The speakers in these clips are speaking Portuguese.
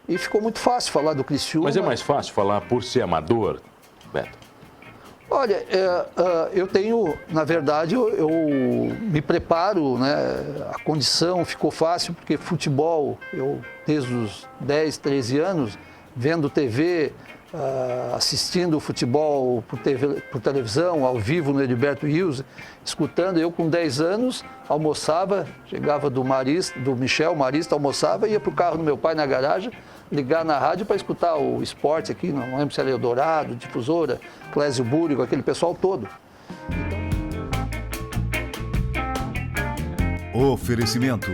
E ficou muito fácil falar do Criciúma. Mas é mais fácil falar por ser amador, Beto? Olha, eu tenho, na verdade, eu me preparo, né? A condição ficou fácil, porque futebol, eu desde os 10, 13 anos, vendo TV, assistindo futebol por televisão, ao vivo no Heriberto Rios, escutando, eu com 10 anos, almoçava, chegava do Michel Marista, almoçava, ia para o carro do meu pai na garagem, ligar na rádio para escutar o esporte aqui, não lembro se era Eldorado, Difusora, Clésio Búrigo, aquele pessoal todo. Oferecimento: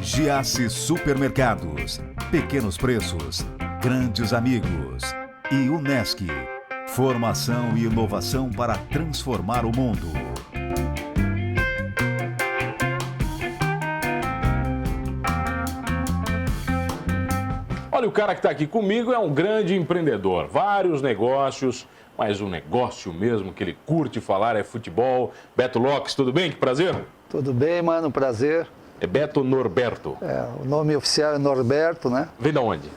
Giasse Supermercados, pequenos preços, grandes amigos. E Unesc, formação e inovação para transformar o mundo. Olha, o cara que está aqui comigo é um grande empreendedor, vários negócios, mas o negócio mesmo que ele curte falar é futebol. Beto Locks, tudo bem? Que prazer. Tudo bem, mano, prazer. É Beto Norberto. O nome oficial é Norberto, né? Vem de onde?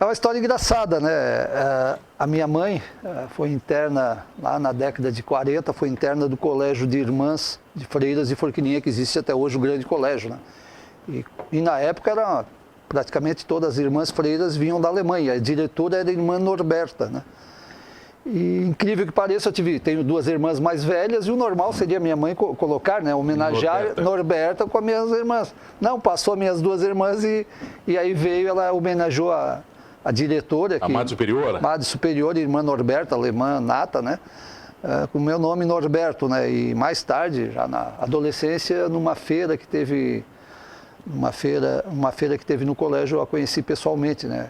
É uma história engraçada, né? A minha mãe foi interna, lá na década de 40, foi interna do Colégio de Irmãs de Freiras de Forquilinha, que existe até hoje, um grande colégio, né? E na época, praticamente todas as irmãs freiras vinham da Alemanha, a diretora era a irmã Norberta, né? E incrível que pareça, tenho duas irmãs mais velhas e o normal seria minha mãe colocar, né, homenagear Norberta com as minhas irmãs. Não, passou as minhas duas irmãs e aí ela homenageou a diretora. A Madre Superiora? Madre Superiora, irmã Norberta, alemã nata, né? Com o meu nome Norberto, né? E mais tarde, já na adolescência, numa feira que teve no colégio, eu a conheci pessoalmente, né?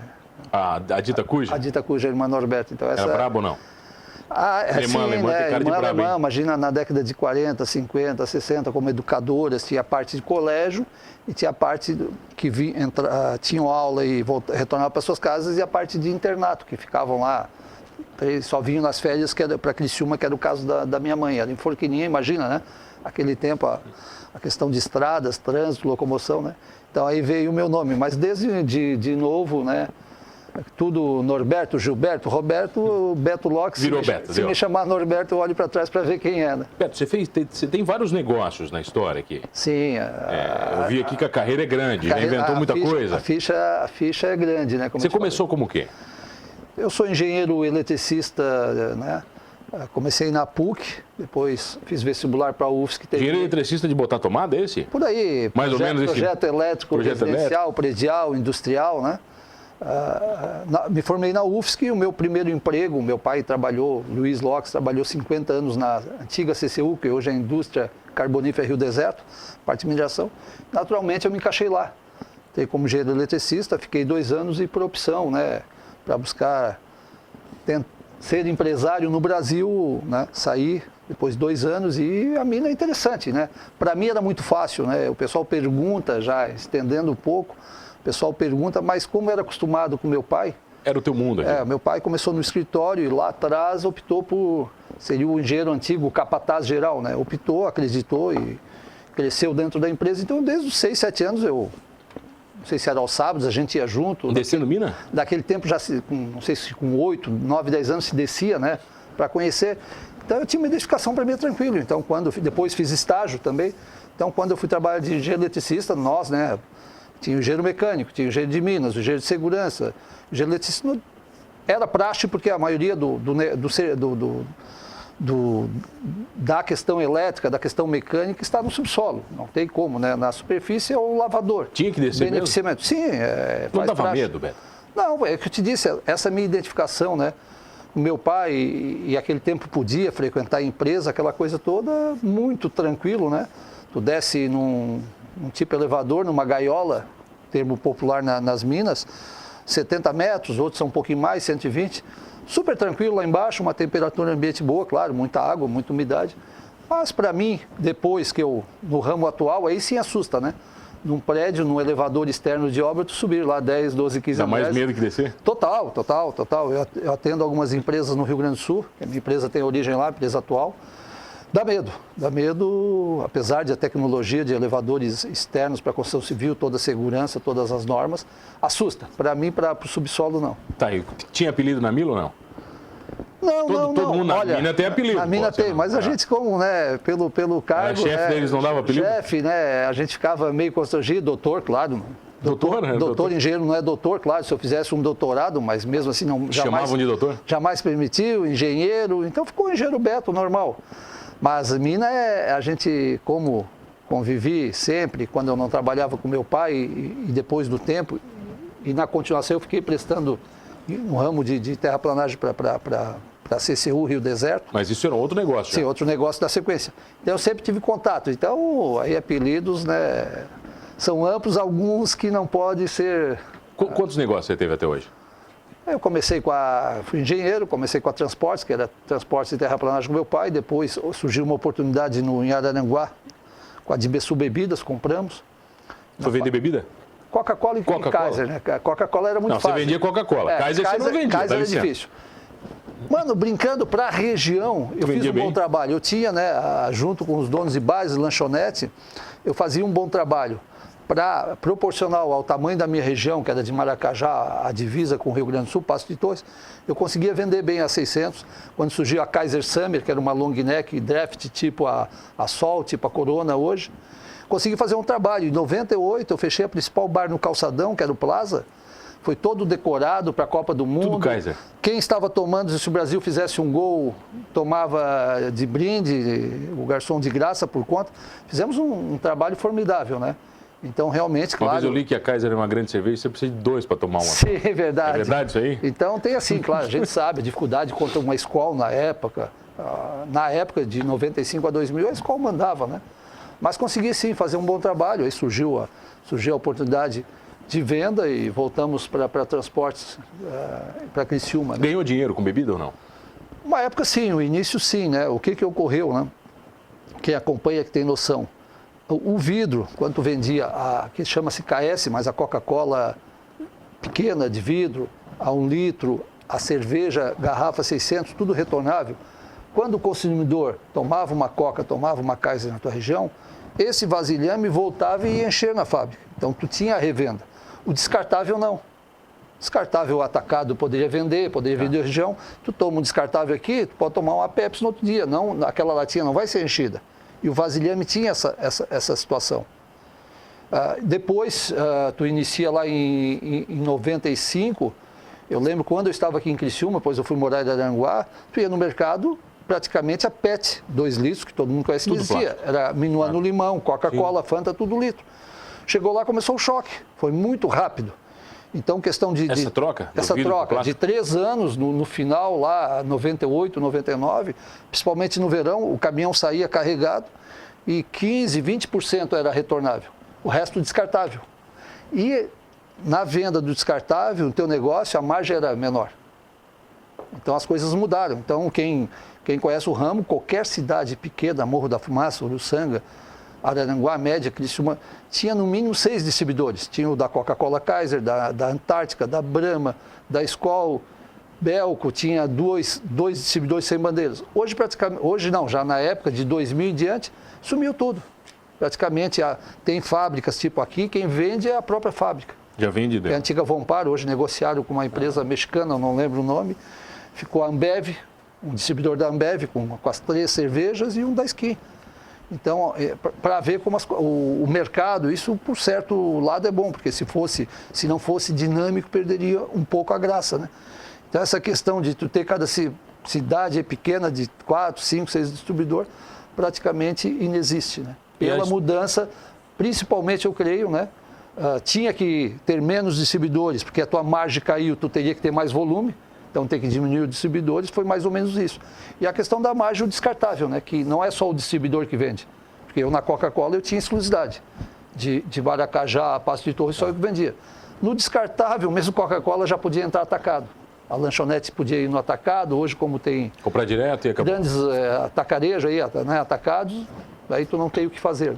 A Dita Cuja? A Dita Cuja, a irmã Norberta. Então, era brabo ou não? Alemã, tem cara de brabo, hein? Imagina na década de 40, 50, 60, como educadoras, tinha a parte de colégio e tinha a parte que tinham aula e retornavam para suas casas e a parte de internato, que ficavam lá, eles só vinham nas férias para Criciúma, que era o caso da minha mãe, era em Forquilinha, imagina, né? Aquele tempo, a questão de estradas, trânsito, locomoção, né? Então aí veio o meu nome, mas desde de novo, né? Tudo Norberto, Gilberto, Roberto, Beto Locks. Virou Beto. Se me chamar Norberto, eu olho para trás para ver quem é, né? Beto, você tem vários negócios na história aqui. Sim. Eu vi aqui que a carreira é grande, já inventou muita coisa. A ficha é grande, né? Você começou como o quê? Eu sou engenheiro eletricista, né? Comecei na PUC, depois fiz vestibular para a UFSC. Engenheiro eletricista de botar tomada, é esse? Por aí. Mais ou menos esse. Projeto elétrico, residencial, predial, industrial, né? Me formei na UFSC e o meu primeiro emprego, meu pai trabalhou, Luiz Locks, trabalhou 50 anos na antiga CCU, que hoje é a Indústria Carbonífera Rio Deserto, parte de mineração. Naturalmente eu me encaixei lá. Entrei como engenheiro eletricista, fiquei 2 anos e por opção, né? Para buscar ser empresário no Brasil, né? Saí depois de 2 anos e a mina é interessante, né? Para mim era muito fácil, né? O pessoal pergunta, já estendendo um pouco, o pessoal pergunta, mas como era acostumado com meu pai... Era o teu mundo aqui. Meu pai começou no escritório e lá atrás optou por... Seria o engenheiro antigo, o capataz geral, né? Optou, acreditou e cresceu dentro da empresa. Então, desde os 6, 7 anos, eu... Não sei se era aos sábados, a gente ia junto. Descendo mina? Daquele tempo, já não sei se com 8, 9, 10 anos se descia, né? Para conhecer. Então, eu tinha uma identificação para mim tranquilo. Então, depois fiz estágio também. Então, quando eu fui trabalhar de engenheiro eletricista, nós, né? Tinha o engenheiro mecânico, tinha o engenheiro de minas, o engenheiro de segurança. O engenheiro eletricista era praxe porque a maioria da questão elétrica, da questão mecânica, está no subsolo. Não tem como, né? Na superfície é o lavador. Tinha que descer mesmo? Sim. Não dava medo, Beto? Não, é o que eu te disse, essa minha identificação, né? O meu pai, e aquele tempo podia frequentar a empresa, aquela coisa toda, muito tranquilo, né? Tu desce num tipo elevador, numa gaiola, termo popular nas minas, 70 metros, outros são um pouquinho mais, 120, super tranquilo lá embaixo, uma temperatura ambiente boa, claro, muita água, muita umidade. Mas para mim, depois que no ramo atual, aí sim assusta, né? Num prédio, num elevador externo de obra, tu subir lá 10, 12, 15 andares. Dá mais medo que descer? Total. Eu atendo algumas empresas no Rio Grande do Sul, a minha empresa tem origem lá, a empresa atual. Dá medo, apesar de a tecnologia de elevadores externos para a construção civil, toda a segurança, todas as normas, assusta. Para mim, para o subsolo, não. Tá, e tinha apelido na Mila ou não? Não. Todo mundo na mina tem apelido. Na mina tem, mas a gente como, né, pelo cargo... chefe deles não dava apelido? Chefe, né, a gente ficava meio constrangido, doutor, claro. Doutor, engenheiro não é doutor, claro, se eu fizesse um doutorado, mas mesmo assim não... Chamavam de doutor? Jamais permitiu, engenheiro, então ficou engenheiro Beto, normal. Mas mina a gente, como convivi sempre, quando eu não trabalhava com meu pai e depois do tempo, e na continuação eu fiquei prestando um ramo de terraplanagem para a CCU Rio Deserto. Mas isso era outro negócio. Sim, outro negócio da sequência. Então eu sempre tive contato. Então, aí apelidos, né, são amplos, alguns que não podem ser... Quantos negócios você teve até hoje? Eu fui engenheiro, comecei com a Transportes, que era transportes e terraplanagem com meu pai, depois surgiu uma oportunidade em Araranguá, com a Dibesul Bebidas, compramos. Foi vender bebida? Coca-Cola e Kaiser, né? Coca-Cola era muito fácil. Não, você vendia Coca-Cola, Kaiser você não vendia. Kaiser era difícil. Mano, brincando para a região, eu fiz um bom trabalho. Eu tinha, né, junto com os donos de bares, lanchonete, eu fazia um bom trabalho. Para proporcional ao tamanho da minha região, que era de Maracajá, a divisa com o Rio Grande do Sul, Passo de Torres, eu conseguia vender bem a 600. Quando surgiu a Kaiser Summer, que era uma long neck draft tipo a Sol, tipo a Corona hoje, consegui fazer um trabalho. Em 98 eu fechei a principal bar no Calçadão, que era o Plaza, foi todo decorado para a Copa do Mundo. Tudo Kaiser. Quem estava tomando, se o Brasil fizesse um gol, tomava de brinde, o garçom de graça por conta. Fizemos um trabalho formidável, né? Então, realmente, claro... Uma vez eu li que a Kaiser é uma grande cerveja, você precisa de 2 para tomar uma. Sim, é verdade. É verdade isso aí? Então, tem assim, claro, a gente sabe a dificuldade contra uma escola na época. Na época de 95 a 2000, a escola mandava, né? Mas consegui, sim, fazer um bom trabalho. Aí surgiu a oportunidade de venda e voltamos para transportes, para Criciúma. Né? Ganhou dinheiro com bebida ou não? Uma época, sim. No início, sim, né? O que ocorreu, né? Quem acompanha que tem noção. O vidro, quando tu vendia que chama-se KS, mas a Coca-Cola pequena de vidro, a 1 litro, a cerveja, garrafa 600, tudo retornável. Quando o consumidor tomava uma Coca, tomava uma Kaiser na tua região, esse vasilhame voltava e ia encher na fábrica. Então, tu tinha a revenda. O descartável, não. Descartável atacado poderia vender a região. Tu toma um descartável aqui, tu pode tomar uma Pepsi no outro dia. Não, aquela latinha não vai ser enchida. E o vasilhame tinha essa situação. Depois, tu inicia lá em 95, eu lembro quando eu estava aqui em Criciúma, depois eu fui morar em Araranguá, tu ia no mercado, praticamente a PET, 2 litros, que todo mundo conhece, tudo existia. Era Minuano Limão, Coca-Cola, Fanta, tudo litro. Chegou lá, começou o choque, foi muito rápido. Então, questão de... Essa troca de 3 anos, no final lá, 98, 99, principalmente no verão, o caminhão saía carregado e 15, 20% era retornável. O resto descartável. E na venda do descartável, o teu negócio, a margem era menor. Então, as coisas mudaram. Então, quem conhece o ramo, qualquer cidade pequena, Morro da Fumaça, Uruçanga, Araranguá, Média, Criciúma, tinha no mínimo 6 distribuidores. Tinha o da Coca-Cola Kaiser, da Antártica, da Brahma, da Skol, Belco, tinha dois distribuidores sem bandeiras. Hoje, praticamente, hoje não, já na época de 2000 em diante, sumiu tudo. Praticamente tem fábricas tipo aqui, quem vende é a própria fábrica. Já vende dentro. É a antiga Vompar, hoje negociaram com uma empresa mexicana, não lembro o nome, ficou a Ambev, um distribuidor da Ambev com as 3 cervejas e um da Skin. Então, para ver como o mercado, isso por certo lado é bom, porque se não fosse dinâmico, perderia um pouco a graça, né? Então, essa questão de tu ter cada cidade pequena de 4, 5, 6 distribuidores, praticamente inexiste, né? Pela mudança, principalmente eu creio, né? Tinha que ter menos distribuidores, porque a tua margem caiu, tu teria que ter mais volume. Então tem que diminuir os distribuidores, foi mais ou menos isso. E a questão da margem, o descartável, né? Que não é só o distribuidor que vende. Porque eu na Coca-Cola eu tinha exclusividade. De Maracajá a Passo de Torres só eu que vendia. No descartável, mesmo Coca-Cola já podia entrar atacado. A lanchonete podia ir no atacado, hoje como tem... Comprar direto e acabou. Grandes atacarejos aí, né, atacados, aí tu não tem o que fazer.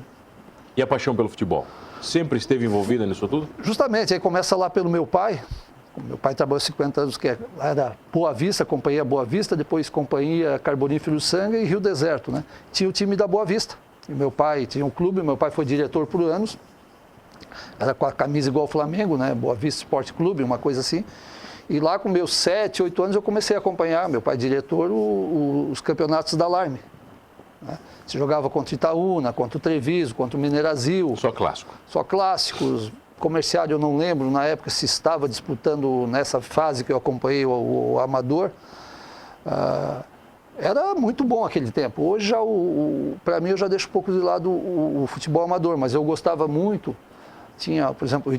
E a paixão pelo futebol? Sempre esteve envolvida nisso tudo? Justamente, aí começa lá pelo meu pai. Meu pai trabalhou 50 anos, que era Boa Vista, Companhia Boa Vista, depois Companhia Carbonífero Sangue e Rio Deserto, né? Tinha o time da Boa Vista. E meu pai tinha um clube, meu pai foi diretor por anos. Era com a camisa igual ao Flamengo, né? Boa Vista Esporte Clube, uma coisa assim. E lá com meus 7, 8 anos eu comecei a acompanhar, meu pai diretor, os campeonatos da Alarme. Né? Se jogava contra o Itaúna, contra o Treviso, contra o Mineirasil. Só clássico. Só clássicos. Comerciário eu não lembro na época se estava disputando nessa fase que eu acompanhei o Amador. Era muito bom aquele tempo. Hoje, já para mim, eu já deixo um pouco de lado o futebol amador, mas eu gostava muito. Tinha, por exemplo, o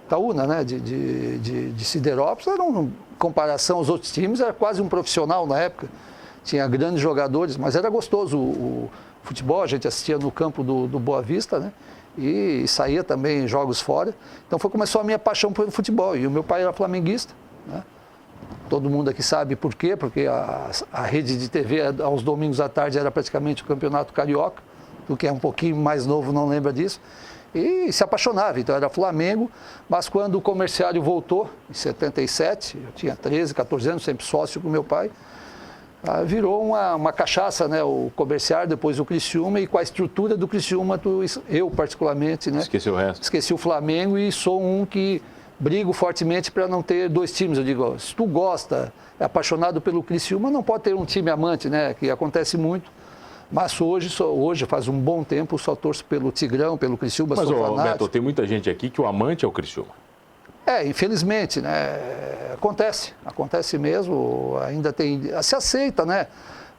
Itaúna, né, de Siderópolis, era em comparação aos outros times, era quase um profissional na época. Tinha grandes jogadores, mas era gostoso o futebol, a gente assistia no campo do Boa Vista, né? E saía também em jogos fora. Então começou a minha paixão pelo futebol. E o meu pai era flamenguista, né? Todo mundo aqui sabe por quê, porque a rede de TV aos domingos à tarde era praticamente o Campeonato Carioca, do que é um pouquinho mais novo não lembra disso. E se apaixonava, então era Flamengo, mas quando o Comerciário voltou, em 77, eu tinha 13, 14 anos, sempre sócio com meu pai, virou uma cachaça, né? O Comerciário, depois o Criciúma, e com a estrutura do Criciúma, eu particularmente, né? Esqueci o resto. Esqueci o Flamengo e sou um que brigo fortemente para não ter dois times. Eu digo, se tu gosta, é apaixonado pelo Criciúma, não pode ter um time amante, né? Que acontece muito. Mas hoje faz um bom tempo, só torço pelo Tigrão, pelo Criciúma, mas, sou fanático. Beto, tem muita gente aqui que o amante é o Criciúma. Infelizmente, né? Acontece mesmo, ainda se aceita, né?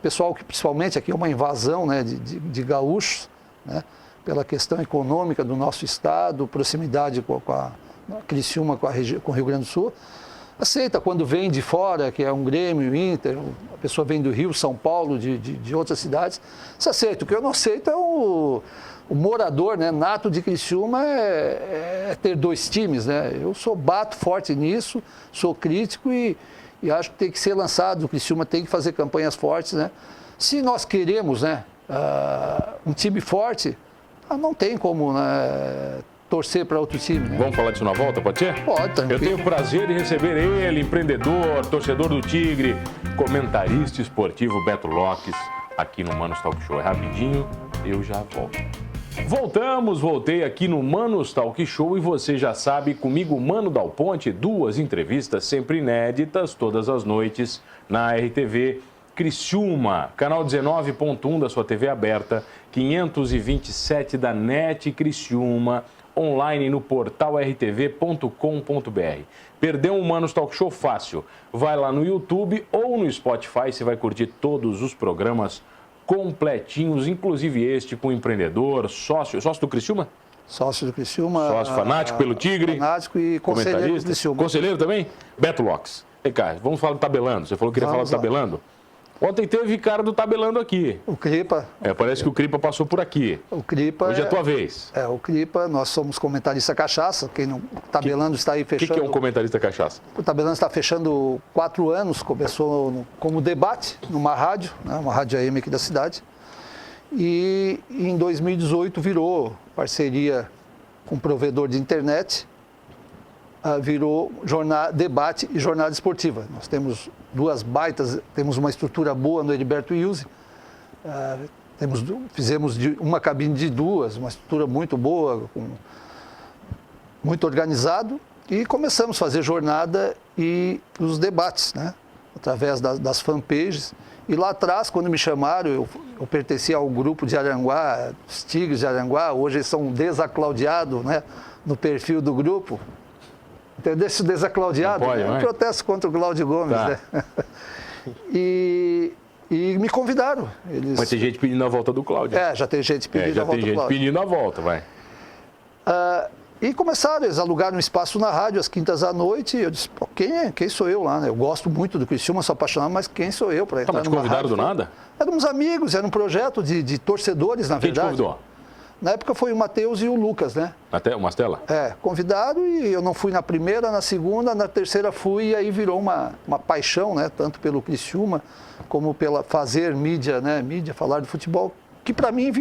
Pessoal que principalmente aqui é uma invasão, né, de gaúchos, né? Pela questão econômica do nosso estado, proximidade com a Criciúma, com o Rio Grande do Sul. Aceita quando vem de fora, que é um Grêmio, Inter, a pessoa vem do Rio, São Paulo, de outras cidades, se aceita. O que eu não aceito é o morador, né, nato de Criciúma é ter dois times, né? Eu bato forte nisso, sou crítico e acho que tem que ser lançado, o Criciúma tem que fazer campanhas fortes, né? Se nós queremos, né, um time forte, não tem como, né, torcer para outro time, né? Vamos falar disso na volta, pode ser? Pode, tranquilo. Eu tenho o prazer de receber ele, empreendedor, torcedor do Tigre, comentarista esportivo Beto Locks, aqui no Manos Talk Show. É rapidinho, eu já volto. Voltei aqui no Manos Talk Show e você já sabe, comigo, Mano Dal Ponte, 2 entrevistas sempre inéditas, todas as noites, na RTV Criciúma, canal 19.1 da sua TV aberta, 527 da NET Criciúma, online no portal rtv.com.br. Perdeu um Manos Talk Show fácil? Vai lá no YouTube ou no Spotify, você vai curtir todos os programas completinhos, inclusive este com empreendedor, sócio do Criciúma? Sócio do Criciúma. Sócio fanático pelo Tigre. Fanático e conselheiro do Criciúma. Conselheiro também? Beto Locks. Vem cá, vamos falar do tabelando. Você falou que queria falar do tabelando? Ontem teve cara do tabelando aqui. O Cripa. Parece que o Cripa passou por aqui. O Cripa. Hoje é a tua vez. O Cripa, nós somos comentarista cachaça. Quem não. O tabelando está aí fechando. O que é um comentarista cachaça? O tabelando está fechando 4 anos. Começou como debate numa rádio, né, uma rádio AM aqui da cidade. E em 2018 virou parceria com um provedor de internet. Virou debate e jornada esportiva. Nós temos 2 baitas, temos uma estrutura boa no Heriberto Wilson. Fizemos uma cabine de 2, uma estrutura muito boa, muito organizado, e começamos a fazer jornada e os debates, né? Através das fanpages. E lá atrás, quando me chamaram, eu pertencia ao grupo de Aranguá, os Tigres de Aranguá, hoje eles são desaclaudiados, né, no perfil do grupo. Entendeu? Esse desaclaudiado, um protesto contra o Cláudio Gomes, tá, né? E me convidaram. Mas tem gente pedindo a volta do Cláudio. Já tem gente pedindo a volta do Cláudio. Já tem gente pedindo a volta, vai. E começaram, eles alugaram um espaço na rádio às quintas à noite, e eu disse, quem sou eu lá, né? Eu gosto muito do Criciúma, sou apaixonado, mas quem sou eu para entrar mas te convidaram do nada? Éramos amigos, era um projeto de torcedores, na verdade. Quem te convidou? Na época foi o Matheus e o Lucas, né? O Mastella? Convidaram, e eu não fui na primeira, na segunda, na terceira fui, e aí virou uma paixão, né? Tanto pelo Criciúma, como pela fazer mídia, né? Mídia, falar de futebol, que para mim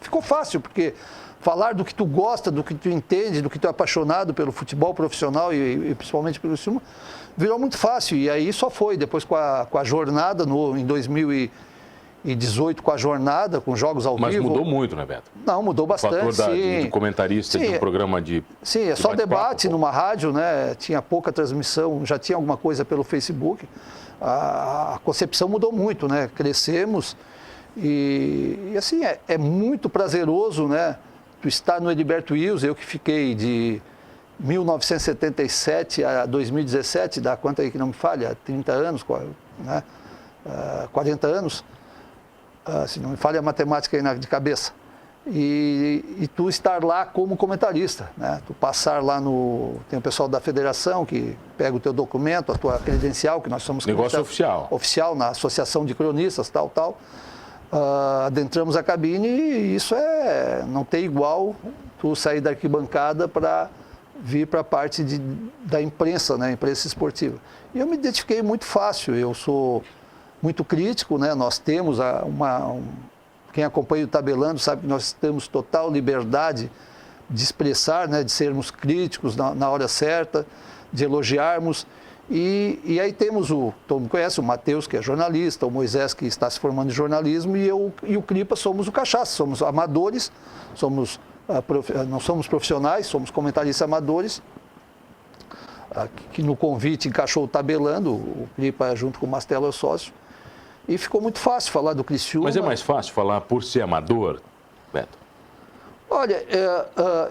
ficou fácil, porque falar do que tu gosta, do que tu entende, do que tu é apaixonado pelo futebol profissional e principalmente pelo Criciúma, virou muito fácil. E aí só foi, depois com a jornada, em 2018, com a jornada, com jogos ao vivo. Mas mudou muito, né, Beto? Não, mudou bastante, o fator de comentarista de um programa de... Sim, é só debate numa rádio, né? Tinha pouca transmissão, já tinha alguma coisa pelo Facebook. A concepção mudou muito, né? Crescemos e assim, é muito prazeroso, né? Tu estar no Heriberto Wilson, eu que fiquei de 1977 a 2017, dá quanto aí que não me falha? 30 anos, né? 40 anos, se não me falha a matemática aí de cabeça. E tu estar lá como comentarista, né? Tu passar lá tem o pessoal da federação que pega o teu documento, a tua credencial, que nós somos... Negócio oficial. Oficial, na Associação de Cronistas, tal. Adentramos a cabine e isso não tem igual tu sair da arquibancada para vir para a parte da imprensa, né? Imprensa esportiva. E eu me identifiquei muito fácil, eu sou muito crítico, né? Nós temos quem acompanha o Tabelando sabe que nós temos total liberdade de expressar, né? De sermos críticos na hora certa, de elogiarmos. E aí temos todo mundo conhece, o Matheus, que é jornalista, o Moisés, que está se formando em jornalismo, e eu e o Cripa somos o Cachaça, somos amadores, não somos profissionais, somos comentaristas amadores, que no convite encaixou o Tabelando, o Cripa junto com o Mastelo é sócio, e ficou muito fácil falar do Criciúma. Mas é mais fácil falar por ser amador, Beto? Olha,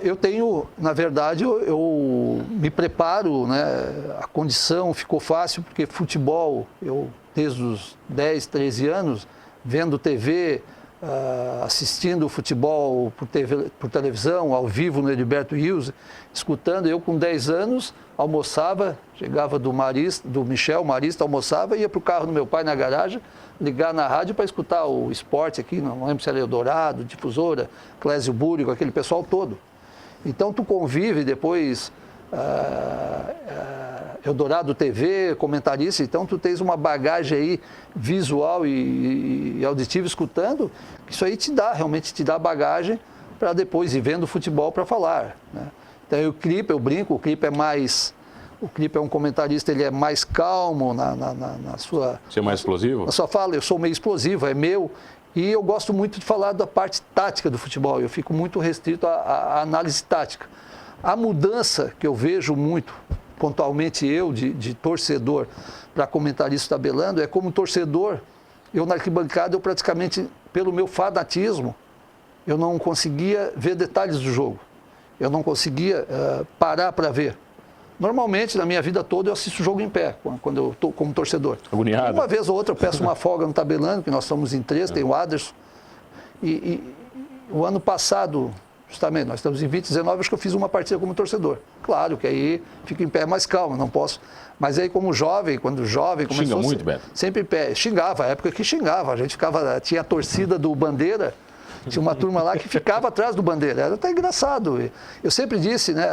eu tenho, na verdade, eu me preparo, né? A condição ficou fácil, porque futebol, eu desde os 10, 13 anos, vendo TV, assistindo futebol por televisão, ao vivo no Heriberto Wilson, escutando, eu com 10 anos, almoçava, chegava do Michel, Marista, almoçava, ia para o carro do meu pai na garagem, ligar na rádio para escutar o esporte aqui, não lembro se era Eldorado, Difusora, Clésio Búrigo, aquele pessoal todo. Então tu convive depois Eldorado TV, comentarista, então tu tens uma bagagem aí visual e auditiva escutando, isso aí realmente te dá bagagem para depois ir vendo futebol para falar, né? Então o Cripa, eu brinco, o Cripa é um comentarista, ele é mais calmo na sua... Você é mais explosivo? Na sua fala, eu sou meio explosivo, é meu. E eu gosto muito de falar da parte tática do futebol, eu fico muito restrito à análise tática. A mudança que eu vejo muito, pontualmente eu, de torcedor para comentarista Tabelando, é como torcedor, eu na arquibancada, eu praticamente, pelo meu fanatismo, eu não conseguia ver detalhes do jogo. Eu não conseguia parar para ver. Normalmente, na minha vida toda, eu assisto o jogo em pé, quando eu estou como torcedor. Agoniado. Uma vez ou outra eu peço uma folga no Tabelando, que nós estamos em 3, tem o Aderson. E o ano passado, justamente, nós estamos em 2019, acho que eu fiz uma partida como torcedor. Claro que aí fico em pé mais calmo, não posso. Mas aí como jovem, começou... Xinga muito, Beto? Sempre em pé. Xingava, a época que xingava. A gente tinha a torcida do Bandeira, tinha uma turma lá que ficava atrás do Bandeira. Era até engraçado. Eu sempre disse, né,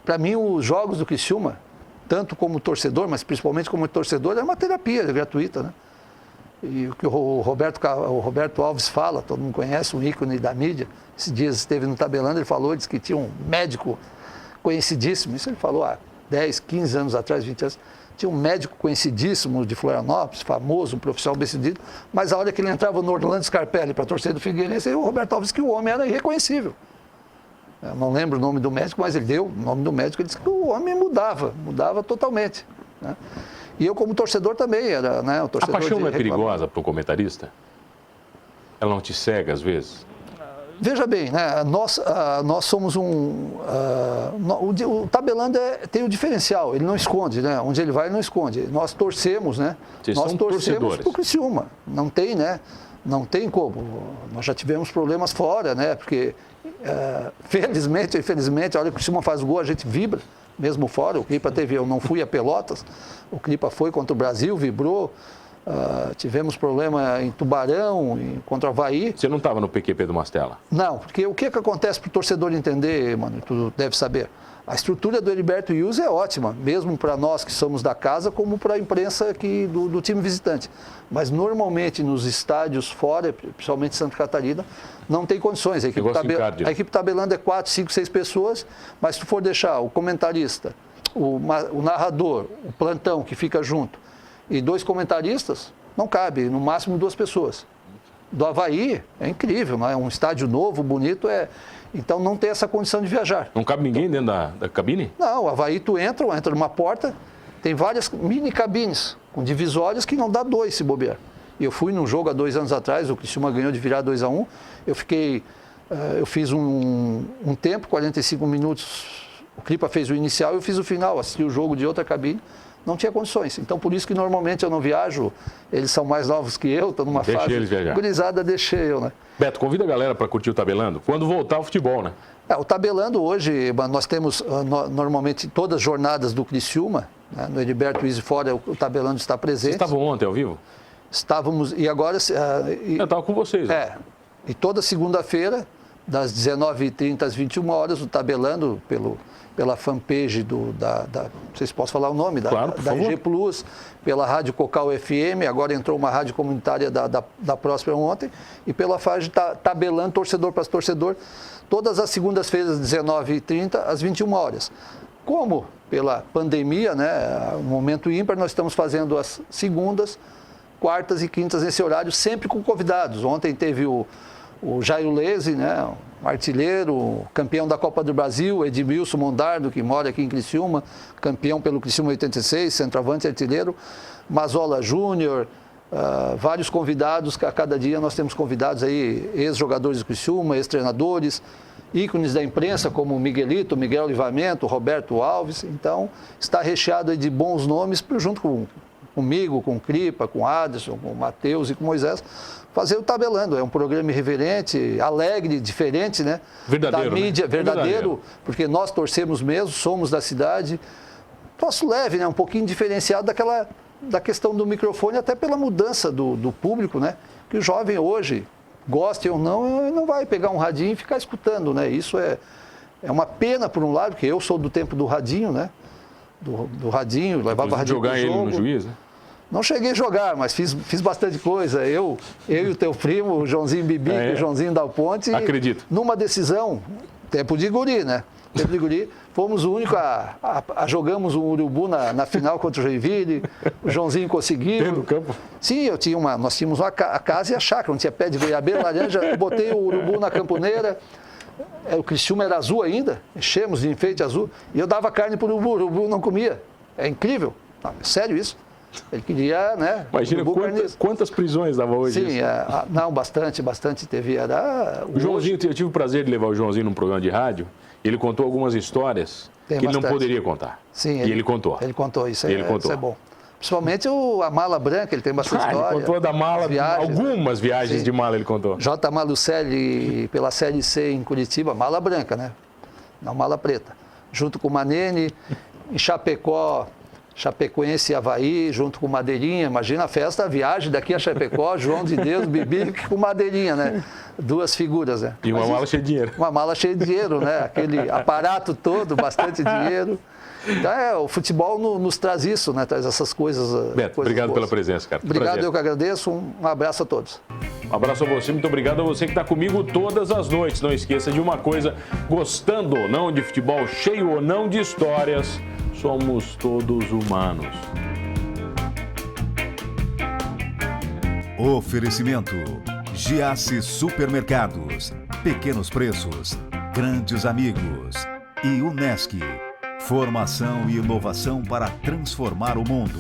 para mim os jogos do Criciúma, tanto como torcedor, mas principalmente como torcedor, é uma terapia gratuita, né? E o que o Roberto Alves fala, todo mundo conhece, um ícone da mídia, esses dias esteve no Tabelando, ele falou, disse que tinha um médico conhecidíssimo, isso ele falou há 10, 15 anos atrás, 20 anos, tinha um médico conhecidíssimo de Florianópolis, famoso, um profissional bem-sucedido, mas a hora que ele entrava no Orlando Scarpelli para torcer do Figueirense, o Roberto Alves que o homem era irreconhecível. Eu não lembro o nome do médico, mas ele deu o nome do médico, ele disse que o homem mudava totalmente, né? E eu como torcedor também era, né? O torcedor a paixão não é perigosa para o comentarista? Ela não te cega às vezes? Veja bem, né? Nós somos o Tabelando tem o diferencial, ele não esconde, né? Onde ele vai, ele não esconde. Nós torcemos, né? Nós torcemos para o Criciúma. Não tem, né? Não tem como. Nós já tivemos problemas fora, né? Porque, felizmente ou infelizmente, a hora que o Criciúma faz gol, a gente vibra, mesmo fora. O Cripa teve, eu não fui a Pelotas, o Cripa foi contra o Brasil, vibrou. tivemos problema em Tubarão, contra o Avaí. Você não estava no PQP do Mastella? Não, porque o que acontece para o torcedor entender, mano, tu deve saber. A estrutura do Heriberto Wilson é ótima, mesmo para nós que somos da casa, como para a imprensa do time visitante. Mas normalmente nos estádios fora, principalmente Santa Catarina, não tem condições. A equipe tabelando é 4, 5, 6 pessoas, mas se tu for deixar o comentarista, o narrador, o plantão que fica junto e 2 comentaristas, não cabe, no máximo 2 pessoas. Do Avaí é incrível, não é? Um estádio novo, bonito, então não tem essa condição de viajar. Não cabe ninguém dentro da cabine? Não, o Avaí tu entra numa porta, tem várias mini cabines com divisórias que não dá 2 se bobear. E eu fui num jogo há 2 anos atrás, o Criciúma ganhou de virar 2-1, eu fiz um tempo, 45 minutos, o Cripa fez o inicial, eu fiz o final, assisti o jogo de outra cabine. Não tinha condições. Então, por isso que normalmente eu não viajo. Eles são mais novos que eu, estou numa fase eles viajar. Gurizada, deixei eu, né? Beto, convida a galera para curtir o Tabelando, quando voltar ao futebol, né? O Tabelando hoje, nós temos normalmente todas as jornadas do Criciúma, né? No Heriberto Wilson fora, o Tabelando está presente. Vocês estavam ontem ao vivo? Estávamos, e agora... eu estava com vocês. Né? E toda segunda-feira, das 19h30 às 21 horas, o Tabelando pela fanpage não sei se posso falar o nome, claro, da IG Plus, pela Rádio Cocal FM, agora entrou uma rádio comunitária da Próspera ontem, e pela fase Tabelando, torcedor para torcedor, todas as segundas-feiras, 19h30 às 21 horas. Como pela pandemia, né, um momento ímpar, nós estamos fazendo as segundas, quartas e quintas nesse horário, sempre com convidados. Ontem teve o Jairo Lese, né, um artilheiro, campeão da Copa do Brasil, Edmilson Mondardo, que mora aqui em Criciúma, campeão pelo Criciúma 86, centroavante artilheiro, Mazola Júnior, vários convidados, a cada dia nós temos convidados aí, ex-jogadores do Criciúma, ex-treinadores, ícones da imprensa como Miguelito, Miguel Livramento, Roberto Alves. Então, está recheado aí de bons nomes, junto comigo, com o Cripa, com o Aderson, com o Matheus e com o Moisés, fazer o Tabelando. É um programa irreverente, alegre, diferente, né? Verdadeiro, da mídia, né? verdadeiro, porque nós torcemos mesmo, somos da cidade. Troço leve, né? Um pouquinho diferenciado da questão do microfone, até pela mudança do público, né? Que o jovem hoje, goste ou não vai pegar um radinho e ficar escutando, né? Isso é uma pena, por um lado, porque eu sou do tempo do radinho, né? Do radinho, levava radinho jogar ele no Juiz, né? Não cheguei a jogar, mas fiz bastante coisa. Eu e o teu primo, o Joãozinho Bibi, o Joãozinho Dal Ponte. Acredito. Numa decisão, tempo de guri, né? Tempo de guri, fomos o único jogamos um urubu na final contra o Joinville. O Joãozinho conseguiu. Dentro do campo? Sim, nós tínhamos a casa e a chácara, não tinha pé de goiabeira, laranja. Eu botei o urubu na camponeira. O Criciúma era azul ainda, enchemos de enfeite azul. E eu dava carne para o urubu não comia. É incrível. Não, é sério isso. Ele queria, né? Imagina quantas prisões dava hoje. Sim, não, bastante teve. O Joãozinho, eu tive o prazer de levar o Joãozinho num programa de rádio, e ele contou algumas histórias que ele não poderia contar. Sim, e ele contou. Ele contou, isso é bom. Principalmente a mala branca, ele tem bastante história. Ele contou da mala, algumas viagens de mala ele contou. J. Malucelli, pela Série C em Curitiba, mala branca, né? Não mala preta. Junto com o Manene, em Chapecó, Chapecoense e Avaí, junto com Madeirinha. Imagina a festa, a viagem daqui a Chapecó, João de Deus, Bibi com Madeirinha, né? 2 figuras, né? E uma mala cheia de dinheiro. Uma mala cheia de dinheiro, né? Aquele aparato todo, bastante dinheiro. Então, o futebol nos traz isso, né? Traz essas coisas. Beto, obrigado boas. Pela presença, cara. Obrigado, prazer. Eu que agradeço. Um abraço a todos. Um abraço a você, muito obrigado a você que está comigo todas as noites. Não esqueça de uma coisa, gostando ou não de futebol, cheio ou não de histórias, somos todos humanos. Oferecimento: Giasse Supermercados, pequenos preços, grandes amigos. E Unesc, formação e inovação para transformar o mundo.